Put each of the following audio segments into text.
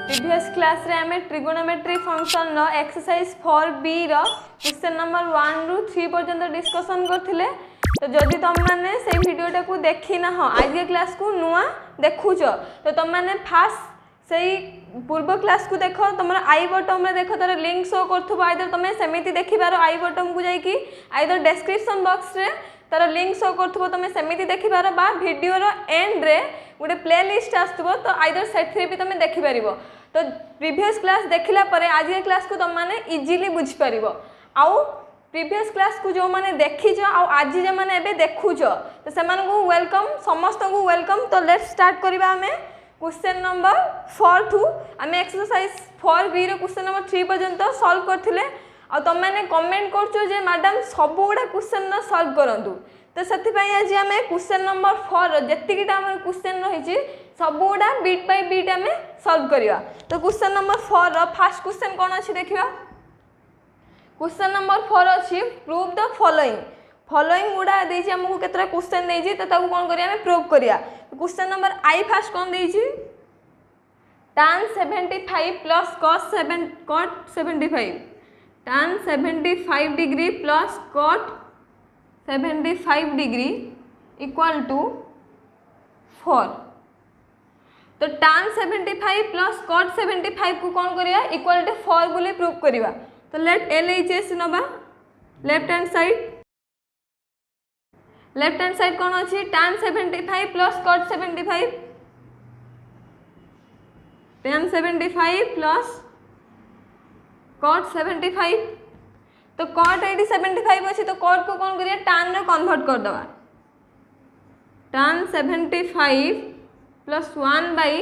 Previous class रे आमे trigonometry function रो exercise 4b रो question number 1 रु 3 पर्यंत डिस्कशन करथिले। तो जदि तुम माने से वीडियोटा को देखी ना हो आज के क्लास को नुआ देखुछ तो तुम माने फास्ट सही पूर्व क्लास को देखो तुम आई बटन में देखो तार लिंक शो करथबो आइदर तुम सेमिति देखि पारो आई बटन को जाई कि आइदर डिस्क्रिप्शन बॉक्स रे तार लिंक शो करथबो तुम सेमिति देखि पारो बा वीडियो रो एंड रे गोटे प्लेलिस्ट आसथबो तो आइदर सेथरे भी तुम देखि परिबो। तो प्रीवियस क्लास देखिला परे आज के क्लास को तुम माने इजीली बुझी परिबो। आउ प्रीवियस क्लास को जो माने देखिछ आ आज जे माने एबे देखुछ तो सेमान को वेलकम समस्त को वेलकम। तो लेट्स स्टार्ट करिबा हमें क्वेश्चन नंबर 4 टू आम एक्सरसाइज 4b रो क्वेश्चन नंबर 3 पर्यंत सॉल्व करथिले आ तुम मैंने कमेंट करछो जे मैडम सब गुडा क्वेश्चन न सॉल्व करंतु। तो सेति पई आज आम क्वेश्चन नंबर 4 रो जतिकिटा हमर क्वेश्चन रहिछि सब गुडा बीट बाय बीट आम सॉल्व करिवा। तो question number 4 row first question कोन अछि देखिबा। क्वेश्चन नंबर 4 अछि प्रूव द फॉलोइंग गुडा देछि हमकु केतरा क्वेश्चन देछि तो ताकू कोन करिया हमें प्रूव करिया। क्वेश्चन नंबर आई फर्स्ट कोन देछि tan 75 plus cos 75 tan 75 degree plus cot 75 डिग्री इक्वल टू 4। तो tan 75 plus cot 75 को कोन करिया इक्वल टू 4 बोली प्रूव करिवा। तो लेट LHS नबा लेफ्ट हैंड साइड कौन अच्छी tan 75 plus cot 75 tan 75 plus cot 75। तो cot 75 अच्छी तो cot को कौन करिए tan रे कन्वर्ट कर दवा। tan 75 plus 1 by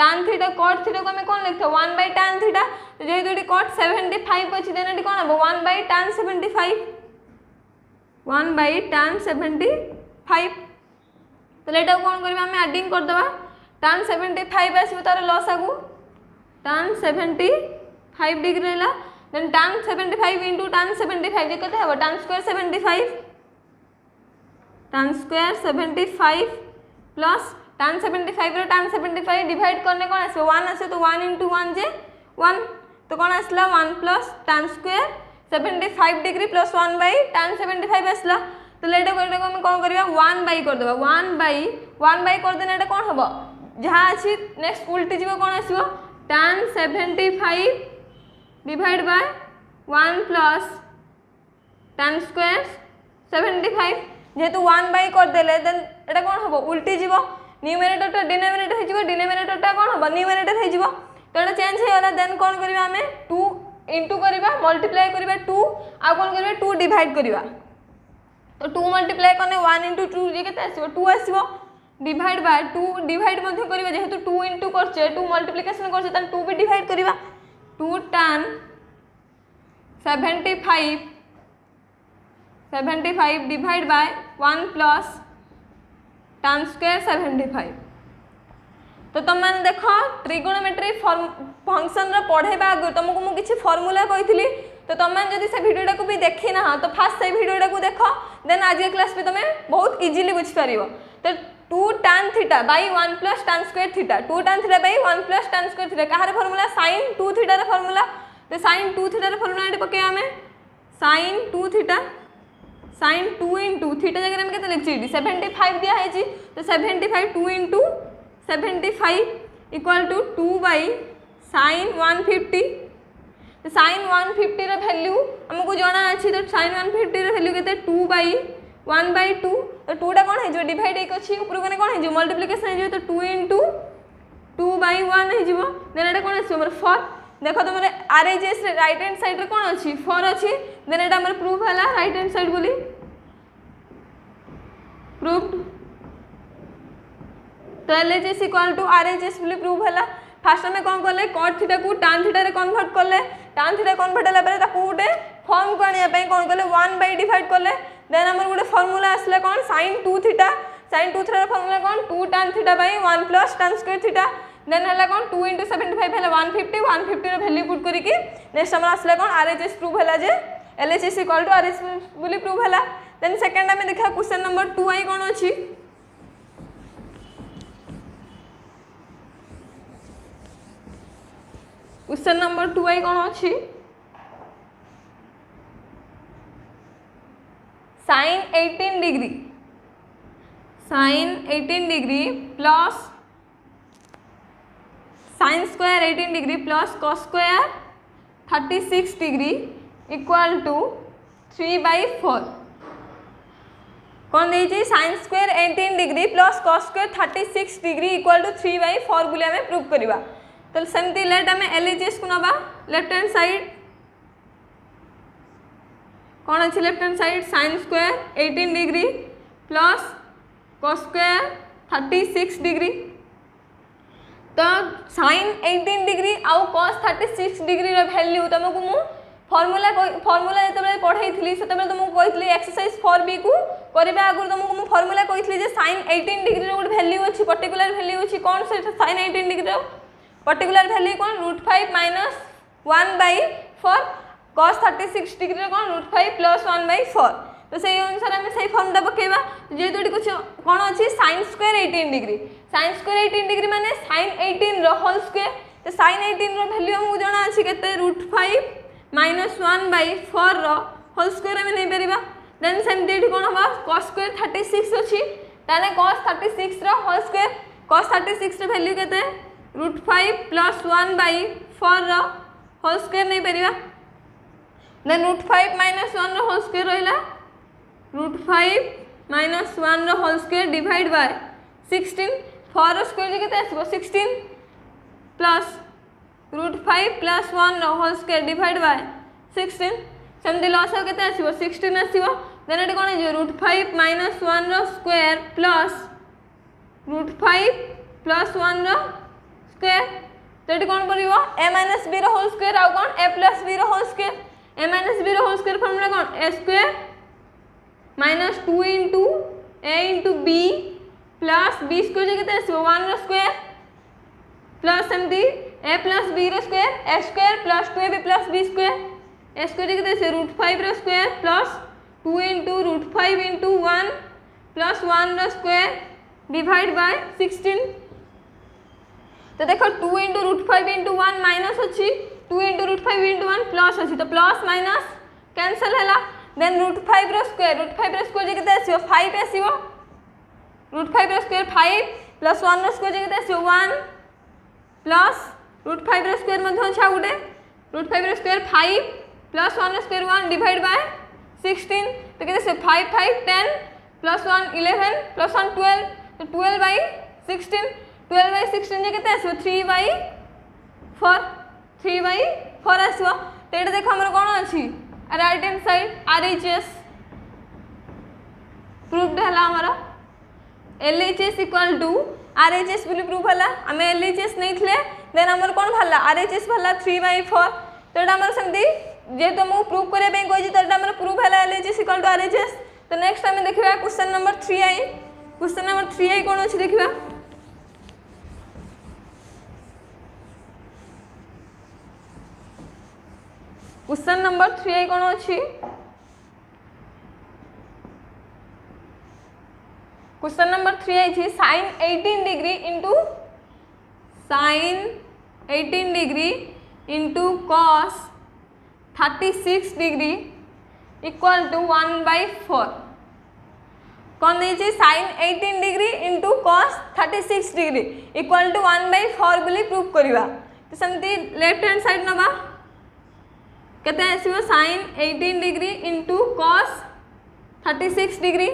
tan theta cot theta को हमें कौन लिखते 1 बाई tan थीटा। तो जेहेतु cot 75 अच्छी देन एटी कौन हम 1 बाई tan 75 1 बाई tan 75। तो लेटा कौन करबा हमें एडिंग कर दवा tan 75 आसीबो तार लॉस आगु tan 75 डिग्री रहला देन tan 75 इनटू tan 75 जे कते हबो tan स्क्वायर 75 प्लस tan 75 रे tan 75 डिवाइड करने कौन आसीबो 1 आसे तो 1 इनटू 1 जे 1 तो कौन आसला 1 plus tan square 75 degree plus 1 by tan 75 आसला। तो लेटा को हम कौन करबा 1 बाई कर देबा 1 बाई कर देना एटा कौन हबो जहाँ अछि नेक्स्ट उल्टी जीवो कौन आसीबो tan 75 divide by 1 plus tan square 75 जेहेतु 1 बाई कर देले देन एटा कौन हबो उल्टी जीवो न्यूमरेटर तो डिनोमिनेटर हे जीवो डिनोमिनेटर टा कौन हबो न्यूमरेटर हे जीवो। तो एटा चेंज हे होला देन कौन करबा हमें 2 इंटू करिबा मल्टीप्लाई करिबा 2 आ कौन करिबा 2 डिवाइड करिबा। तो 2 मल्टीप्लाई करने 1 इंटू 2 जे केते आसीबो 2 आसीबो डिवाइड बाय 2 डिवाइड मध्ये करिबा जेहेतु 2 इंटू करछे 2 मल्टीप्लिकेशन करछे त 2 भी डिवाइड करिबा 2 tan 75 divide by 1 plus tan square 75। तो तुम मैंने देख ट्रिगोनोमेट्री फंक्शन रो पढ़ेबा आगु तुमको मु किछि फार्मूला कहितली तो तुम मैंने जदि से वीडियोटा को भी देखी ना तो फास्ट से वीडियोटा को देखो देन आज के क्लास पे तुम्हें बहुत इजीली बुझ पारिबो। तो 2 tan theta by 1 plus tan square theta 2 tan theta by 1 plus tan square theta Kahar formula sin 2 theta रे फार्मूला। तो sin 2 थीटा रे फार्मूला एटी पके हमें sin 2 theta sin 2 into theta जगह में केते लिखछि 75 दिया है जी। तो 75 2 into 75 equal to 2 by sin 150। तो sin 150 रे वैल्यू हमको जाना अछि तो sin 150 रे वैल्यू केते 2 बाई 1 बाई 2। तो 2 टा कोन है जो डिवाइड एक अछि ऊपर कोने कोन है जो मल्टीप्लिकेशन है जो तो 2 इंटू 2 बाई 1 है जीवो देन एटा कोन अछि हमर 4। देखो तुमरे आरएचएस रे राइट हैंड साइड रे कोन अछि 4 अछि देन एटा हमर प्रूफ हला राइट हैंड साइड बोली प्रूव्ड। तो LHS इक्वल टू RHS बोली प्रूव हला। फास्ट में कौन कले cot थीटा को tan थीटा रे कन्वर्ट कले tan थीटा कन्वर्ट हला परे ताकू गोटे फॉर्म को आनिया पई कौन कले 1 बाई डिवाइड कले देन हमर गोटे फार्मूला आसला कौन sin 2 थीटा रे फार्मूला कौन 2 tan theta by 1 plus tan square theta then हला कौन 2 into 75 हला 150 रे वैल्यू पुट करी कि नेक्स्ट हमर आसला कौन RHS प्रूव हला जे LHS इक्वल टू RHS बोली प्रूव हला। देन सेकंड में देखा क्वेश्चन नंबर 2 आई कौन अछि क्वेश्चन नंबर 2 कौन अच्छी sin 18 degree plus sin square 18 degree plus cos square 36 degree equal to 3/4 कौन देइछि sin square 18 degree plus cos square 36 degree equal to 3/4 बोले हमें प्रूव करबा। तो सेमती लेट हमें एलएचएस को नबा लेफ्ट हैंड साइड कौन अच्छे left hand side sin square 18 degree plus cos square 36 degree. तो sin 18 डिग्री आउ cos 36 डिग्री रो वैल्यू तुमको मु फॉर्मूला जो पढ़ाई से तुमको कही एक्सरसाइज 4b को करने आगुरी तुमको मुझे फॉर्मूला कही sin 18 डिग्री गोटे वैल्यू अच्छी पर्टिकुलर वैल्यू अच्छी कौन से sin 18 डिग्री पर्टिकुलर वैल्यू कौन √5 - 1/4 cos 36 डिग्री कौन √5 + 1/4। तो से अनुसार आम से फर्मुला पकेबा जेहेतु ये कुछ कौन अच्छी sin स्क्वायर 18 डिग्री माने sin 18 रो होल स्क्वायर। तो sin 18 रो वैल्यू हमको जाना अच्छी केते √5 - 1/4 रो होल स्क्वायर हमें नहीं परिबा। देन सेमती कौन हम cos स्क्वायर 36 अच्छी ताने cos 36 रो होल स्क्वायर cos 36 रो वैल्यू केते √5 + 1/4 रो होल स्क्वायर नहीं परिबा। देन √5 - 1 रो होल स्क्वायर रहिला √5 - 1 रो होल स्क्वायर डिवाइड बाय 16 4 रो स्क्वायर केते आसीबो 16 प्लस √5 + 1 रो होल स्क्वायर डिवाइड बाय 16 सेमती लॉस केते आसीबो 16 आसीबो। देन एटी कोन जे √5 - 1 रो स्क्वायर प्लस √5 + 1 रो स्क्वायर। तो एटी कोन परिबो a - b रो होल स्क्वायर आ कोन a + b रो होल स्क्वायर। a - b रो होल स्क्वायर फॉर्मूला कोन a square -2 * a * b plus b square केते आसीबो 1 रो स्क्वायर प्लस सेमती a + b रो square a square plus 2ab + b square a square केते आसी √5 रो स्क्वायर प्लस 2 * √5 * 1 प्लस 1 रो स्क्वायर डिवाइड बाय 16। तो देखो 2 * √5 * 1 माइनस अच्छी 2 * √5 * 1 प्लस अच्छी तो प्लस माइनस कैंसिल हैला। देन √5 रो स्क्वायर केते आसीबो 5 आसीबो √5 रो स्क्वायर 5 प्लस 1 रो स्क्वायर केते आसीबो 1 प्लस √5 रो स्क्वायर मध्ये अच्छा गुटे √5 रो स्क्वायर 5 प्लस 1 रो स्क्वायर 1 डिवाइड बाय 16 तो केते से 5 5 10 प्लस 1 11 प्लस 1 12 तो 12/16 12/16 जे केते आसीबो 3/4 आसीबो। तो एटा देखो हमर कोन अछि right hand side RHS proved हला हमारा LHS इक्वल टू RHS बोली प्रूव हला हमें LHS नहीं थिले देन हमर कोन भला RHS भला 3/4। तो एटा हमर सेमती जे तो मु प्रूव करे बे कोइ जे तो एटा हमर प्रूव हला LHS इक्वल टू RHS। तो नेक्स्ट हमें देखिबा क्वेश्चन नंबर 3i कोन अछि देखिबा क्वेश्चन नंबर 3i कोन अछि क्वेश्चन नंबर 3i छी sin 18 degree into cos 36 degree equal to 1/4 कौन दे sin 18 degree into cos 36 degree equal to 1/4 बोली प्रूव करवा। तो सेमती लेफ्ट हैंड साइड नबा केते आसीबो sin 18 degree into cos 36 degree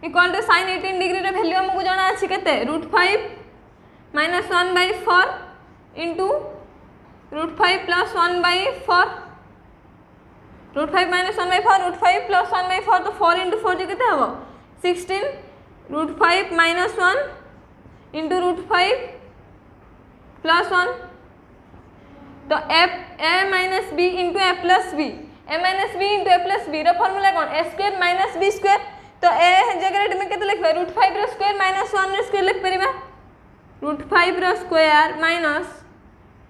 equal to sin 18 degree रे वैल्यू हमको जाना अछि केते √5 - 1/4 इंटू √5 + 1/4 √5 - 1/4 √5 + 1/4 तो 4 * 4 जे केते हबो 16 √5 - 1 इंटू √5 + 1 तो a - b into a + b into a + b रो फॉर्मूला कोन a स्क्वायर - b स्क्वायर। तो a जगह में केते लिखबे √5 रो स्क्वायर - 1 रो स्क्वायर लिख परिबा √5 रो स्क्वायर -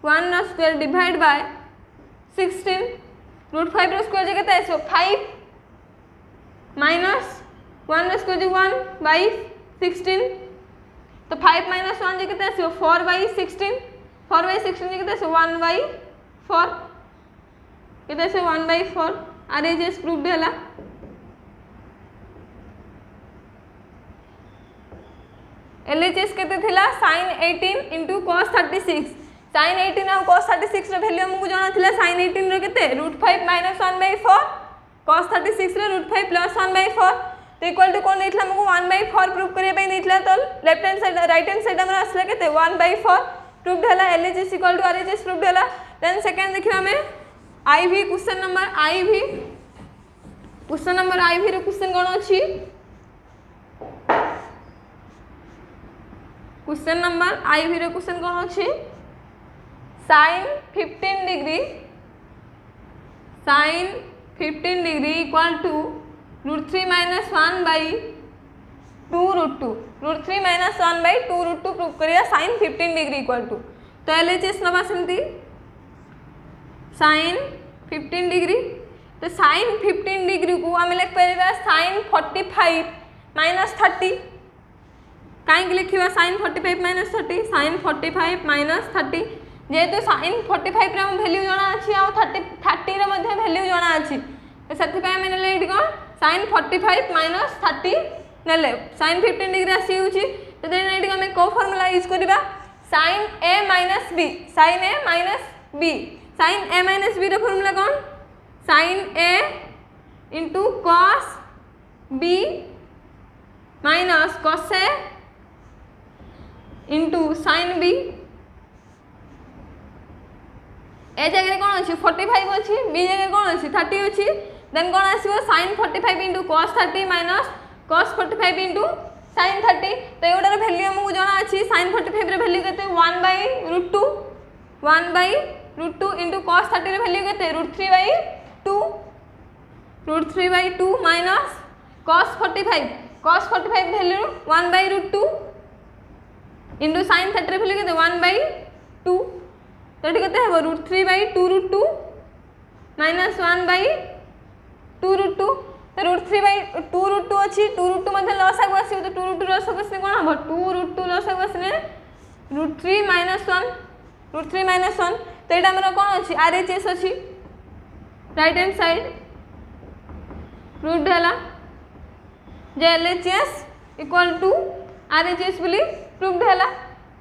1 रो स्क्वायर डिवाइड बाय 16 √5 रो स्क्वायर जगह आइसो 5 - 1 रो स्क्वायर 1/16 तो 5 - 1 जगह आइसो 4/16 4/16 जगह आइसो 4 केते से 1/4 RHS प्रूव्ड हैला। LHS केते थिला sin 18 into cos 36 sin 18 और cos 36 रो वैल्यू हमकु जाना थिला sin 18 रो केते √5 - 1/4 cos 36 रो √5 + 1/4 तो इक्वल टू कोन देथिला हमकु 1/4 प्रूव करिया पे देथिला तो left hand side right hand side हमरा असला केते 1/4 प्रूव्ड हैला LHS = RHS प्रूव्ड हैला। देन सेकंड देखिबा हमें IV क्वेश्चन नंबर IV रो क्वेश्चन कोन अछि क्वेश्चन नंबर IV रो क्वेश्चन कोन अछि sin 15 degree equal to √3 - 1/2√2 √3 - 1/2√2 prove करिया sin 15 डिग्री इक्वल टू तो LHS नबा सेमती sin 15 डिग्री तो sin 15 डिग्री को आम लिख पारिबा sin 45 - 30 कहीं लिखा sin 45 - 30 sin 45 - 30 जेहेतु sin 45 रे वैल्यू जाना अछि आ 30 रे मध्ये वैल्यू जाना अछि तो सेति पे हम नेले इडी कोन sin 45 - 30 नेले sin 15 डिग्री आसी होछि तो देन इडी हम को फार्मूला यूज करबा sin A - B sin A - B रो फार्मूला कोन sin A into cos B minus cos A into sin B ए जगह कौन अच्छी 45 अच्छी बी जगह कौन अच्छी 30 अच्छी देन कौन आसो sin 45 into cos 30 minus cos 45 into sin 30 तो एटार वैल्यू हमको जाना अच्छी sin 45 रे वैल्यू केते 1/√2 into cos 30 रे वैल्यू केते √3/2 minus cos 45 value 1/√2 into sin 30 रे वैल्यू केते 1/2 तो ठीक है √3/2√2 minus 1/2√2 तो √3/2√2 अच्छी 2√2 मतलब लसागु आसी तो 2√2 लसागु आसी कोन हम 2√2 लसागु आसी √3 - 1 तो एटा हमर कोन अच्छी RHS अच्छी राइट हैंड साइड प्रूव्ड हैला जे LHS = RHS बोली प्रूव्ड हैला।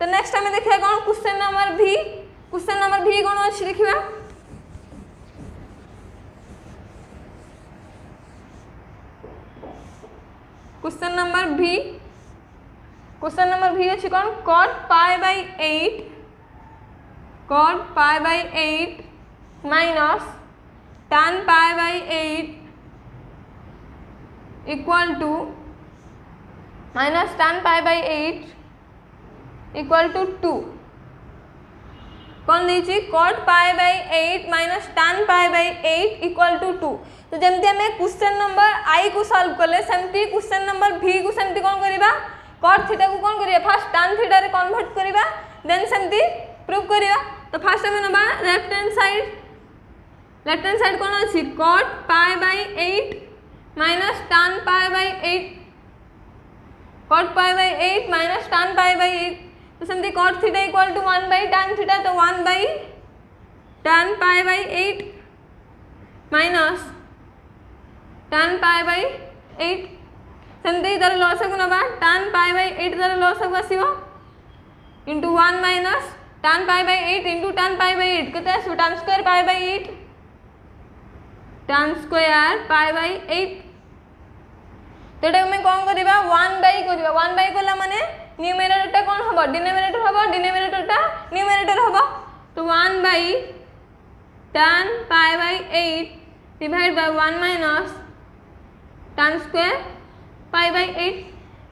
तो नेक्स्ट हमें देखिया कोन क्वेश्चन नंबर भी कोन अछि देखिबा क्वेश्चन नंबर भी अछि कोन cot π/8 minus tan π/8 equal to minus tan π/8 equal to 2 कौन दीची cot π/8 minus tan π/8 equal to 2 तो जमती हमें क्वेश्चन नंबर I को सॉल्व करले सेमती क्वेश्चन नंबर V को सेमती कौन करिबा cot थीटा को कौन करिया फर्स्ट tan थीटा रे कन्वर्ट करिबा देन सेमती प्रूव करिया तो फर्स्ट हमें नबा लेफ्ट हैंड साइड कौन अछि cot π/8 minus tan π/8 cot π/8 minus tan π/8 तो सेमती cot theta equal to 1/tan theta तो 1/tan π/8 माइनस tan π/8 सेमती इधर लॉस को नबा tan π/8 इधर लॉस को आसीबो into 1 minus tan π/8 into tan π/8 केते आसीबो tan स्क्वायर π/8 tan स्क्वायर π/8 तो एटा में कोन करबा 1/1 कला माने न्यूमरेटर टा कोन हबो डिनोमिनेटर टा न्यूमरेटर हबो तो 1/tan π/8 divide by 1 minus tan square π/8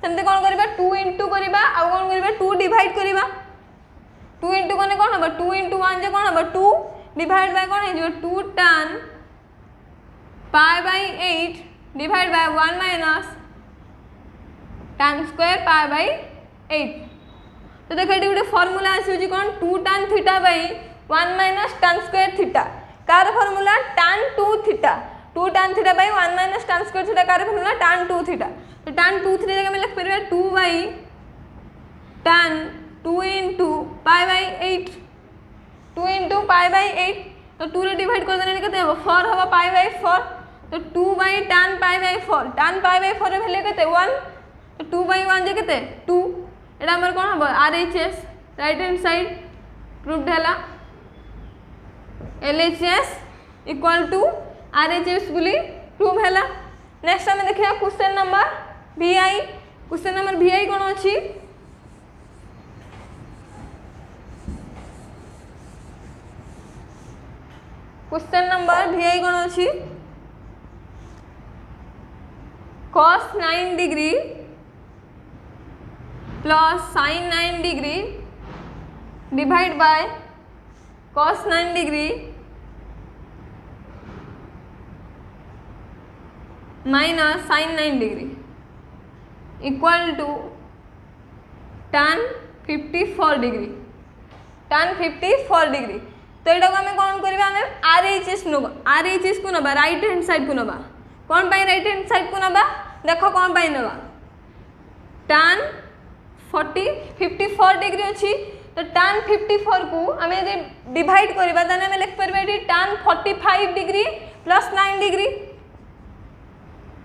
सेमते कोन करबा 2 इनटू करबा आ कोन करबा 2 डिवाइड करबा 2 इनटू कोने कोन हबो 2 इनटू 1 जे कोन हबो 2 डिवाइड बाय कोन हे 2 tan π/8 divide by 1 minus tan square π/8 तो देखो ये गोटे फॉर्मूला आसी कौन 2 tan theta by 1 minus tan square theta car formula tan 2 theta 2 tan theta by 1 minus tan square theta car formula tan 2 theta तो tan 2 theta जगह में लिख परिबा 2 बाई tan 2 into π/8 2 into π/8 तो 2 रे डिवाइड कर देने केते 4 हबो पाई बाय 4 तो 2 by tan pi by 4 tan pi by 4 रे वैल्यू केते 1 तो 2 बाय 1 जे केते 2 एटा हमर कोन हबो RHS right hand side proved हैला LHS इक्वल टू RHS बोली प्रूव हैला। नेक्स्ट हम देखिया question number VI question number VI कोन अछि क्वेश्चन नंबर VI कोन अछि cos 9 degree plus sin 9 degree divide by cos 9 degree minus sin 9 degree equal to tan 54 degree tan 54 degree. तो यहाँ को आम कौन करवा RHS नब RHS को नबा राइट हैंड साइड को नबा कौन पाई राइट हैंड साइड को नबा देख कौन पाई नबा tan 54 डिग्री अच्छी तो tan 54 को आम डिवाइड करवा ताने आम लिख परबा एटी tan 45 degree plus 9 degree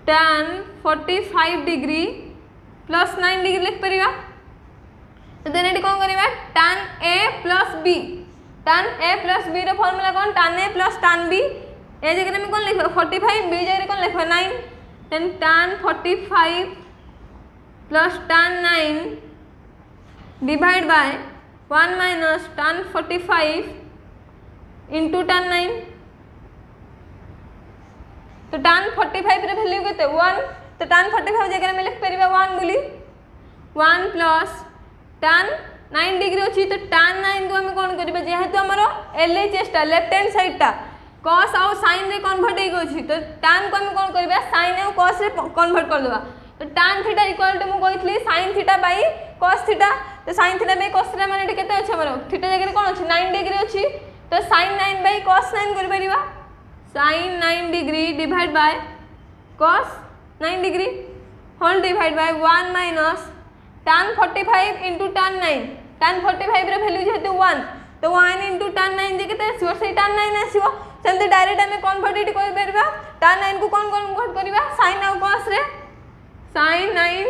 tan 45 degree plus 9 degree लिख परिवा तो देन एटी कौन करवा tan a plus b tan a plus b रो फार्मूला कौन tan a plus tan b ए जगह में कौन लिखबा 45 b जगह कौन लिखबा 9 then tan 45 plus tan 9 divide by 1 minus tan 45 into tan 9 तो tan 45 रे वैल्यू केते 1 तो tan 45 जगह में लिख परिबा 1 बोली 1 प्लस tan 9 डिग्री अच्छी तो tan 9 को हम कौन करबा जेहेतु हमरो LHS टा लेफ्ट हैंड साइड टा cos और sin रे कन्वर्ट हे गछि तो tan को हम कौन करबा sin और cos रे कन्वर्ट कर देबा तो tan थीटा इक्वल टू मु कहितली sin theta by cos theta तो sin theta by cos theta माने केते अछि हमरो थीटा जगह कौन अछि 9 डिग्री अछि तो sin 9 बाय cos 9 कर परिबा sin 9 degree divide by cos 9 degree whole divide by 1 minus tan 45 into tan 9 tan 45 रे वैल्यू जेतु 1 तो 1 into tan 9 जे केते आसीबो से tan 9 आसीबो सेमते डायरेक्ट हमें कन्वर्ट कर परबा tan 9 को कौन कन्वर्ट करबा sin और cos रे sin 9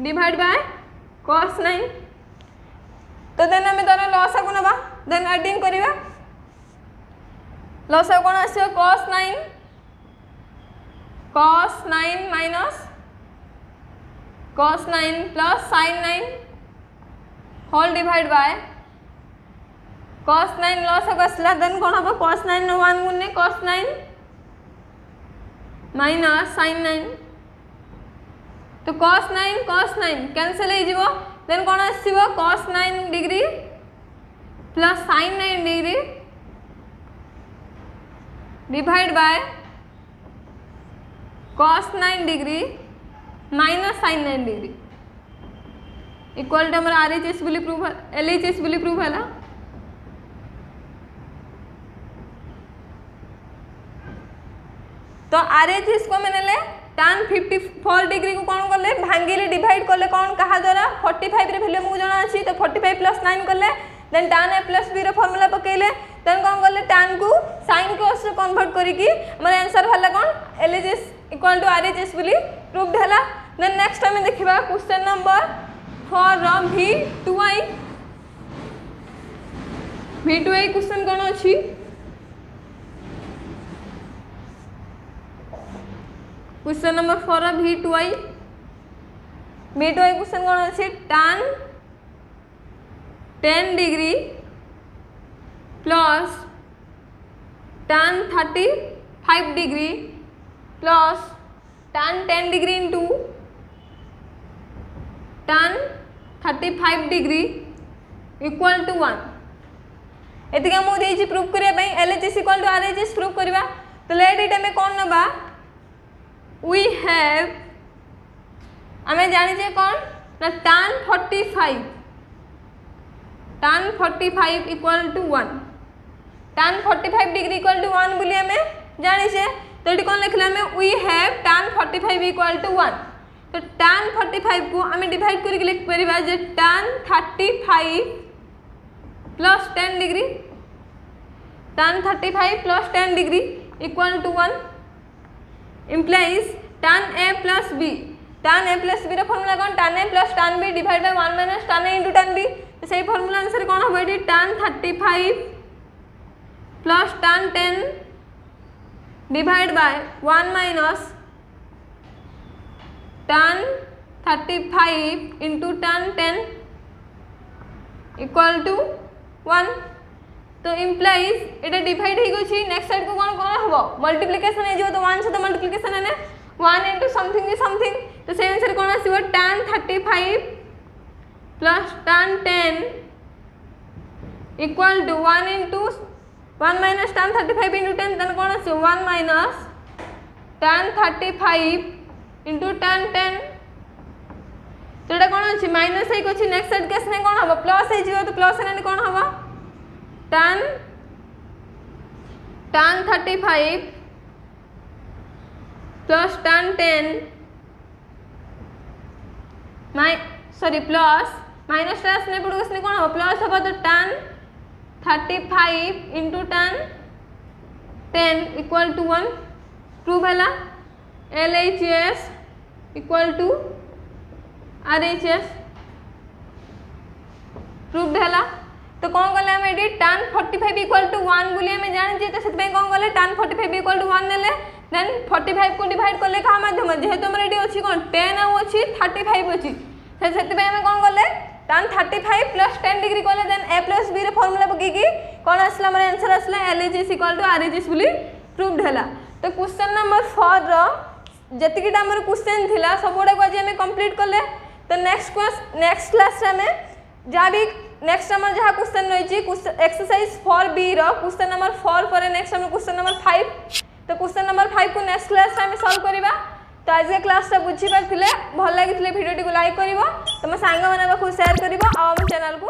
डिवाइड बाय cos 9 तो देन हमें तार लॉस को नबा देन एडिंग करबा लॉस कोन आसीबो cos 9 minus cos 9 plus sin 9 whole divide by cos 9 लॉस आसला देन कोन हबो cos 9 नो 1 गुने cos 9 माइनस sin 9 तो cos 9 कैंसिल हो जिवो देन कोन आसीबो cos 9 degree plus sin 9 degree divide by cos 9 degree minus sin 9 degree equal to हमर RHS बोली प्रूफ LHS बोली प्रूफ हैला। तो RHS को मैंने ले tan 54 डिग्री को कौन करले भांगीले डिवाइड करले कौन कहा द्वारा 45 रे वैल्यू मु जाना अछि तो 45 प्लस 9 करले then tan a plus b रो फार्मूला पकेले देन कौन करले tan को sin cos से कन्वर्ट करी की हमर आंसर हला कौन LHS इक्वल टू RHS बोली प्रूव्ड हैला। देन नेक्स्ट हमें देखिबा क्वेश्चन नंबर 4 रो V2I क्वेश्चन कोन अछि क्वेश्चन नंबर 4 रो V2I क्वेश्चन कोन अछि tan 10 degree plus tan 35 degree plus tan 10 degree into tan 35 degree equal to 1 एतिका मु देछि प्रूफ करिया पई LHS equal to RHS proof करबा तो लेट इट में कोन नबा वी हैव हमें जानि जे कोन ना tan 45 equal to 1 tan 45 degree equal to 1 बोली हमें जानि छे तो एटी कोन लिखला हमें we have tan 45 equal to 1 तो tan 45 को हमें डिवाइड करके लिख परिबा जे tan 35 plus 10 degree tan 35 plus 10 degree equal to 1 implies tan A plus B. tan A plus B ର फॉर्मूला कौन tan A plus tan B divided by 1 minus tan A into tan B. तो सही formula answer कौन होबो eighty tan 35 plus tan 10 divided by 1 minus tan 35 into tan 10 equal to 1. तो implies एटा divide हो गछि next side को कौन कौन हबो मल्टीप्लिकेशन हे जो तो 1 से तो मल्टीप्लिकेशन है 1 into something is something. तो से आंसर कौन आसीबो tan 35 plus tan 10 equal to 1 into 1 minus tan 35 into 10 then कौन आसीबो 1 minus tan 35 into tan 10. तो एटा कौन अछि माइनस हे कोछि नेक्स्ट साइड केस ने कौन हबो प्लस हे जिवो तो प्लस ने कौन हबो tan 35 plus tan 10 plus minus टास ने पड़ो इसने कौन हो प्लस हो तो tan 35 into tan 10 equal to 1 prove हैला LHS equal to RHS proved हैला. तो कौन गले हम एडी tan 45 equal to 1 बोली हमें जान जे तो सेत पे कौन गले tan 45 equal to 1 नेले देन 45 को डिवाइड करले का माध्यम जेहेतु हमर एडी अछि कोन 10 आ अछि 35 अछि सेत पे हम कौन गले tan 35 plus 10 डिग्री कोले देन a plus b रे फार्मूला पकी की कौन आसला हमर आंसर आसला LHS equal to RHS बोली प्रूव्ड हैला. तो क्वेश्चन नंबर 4 रो जतिकिटा हमर क्वेश्चन थिला सबोडा को आज हम कंप्लीट करले. तो नेक्स्ट क्लास रे में जा भी नेक्स्ट हमर जहा क्वेश्चन रही एक्सरसाइज 4b रो क्वेश्चन नंबर 4 पर नेक्स्ट हम क्वेश्चन नंबर 5. तो क्वेश्चन नंबर 5 को नेक्स्ट क्लास में सॉल्व करिबा. तो आज के क्लास ता बुझी पारथिले भल लागिथिले वीडियो को लाइक करिवो तुम सांग माने को शेयर करिवो आ हम चैनल को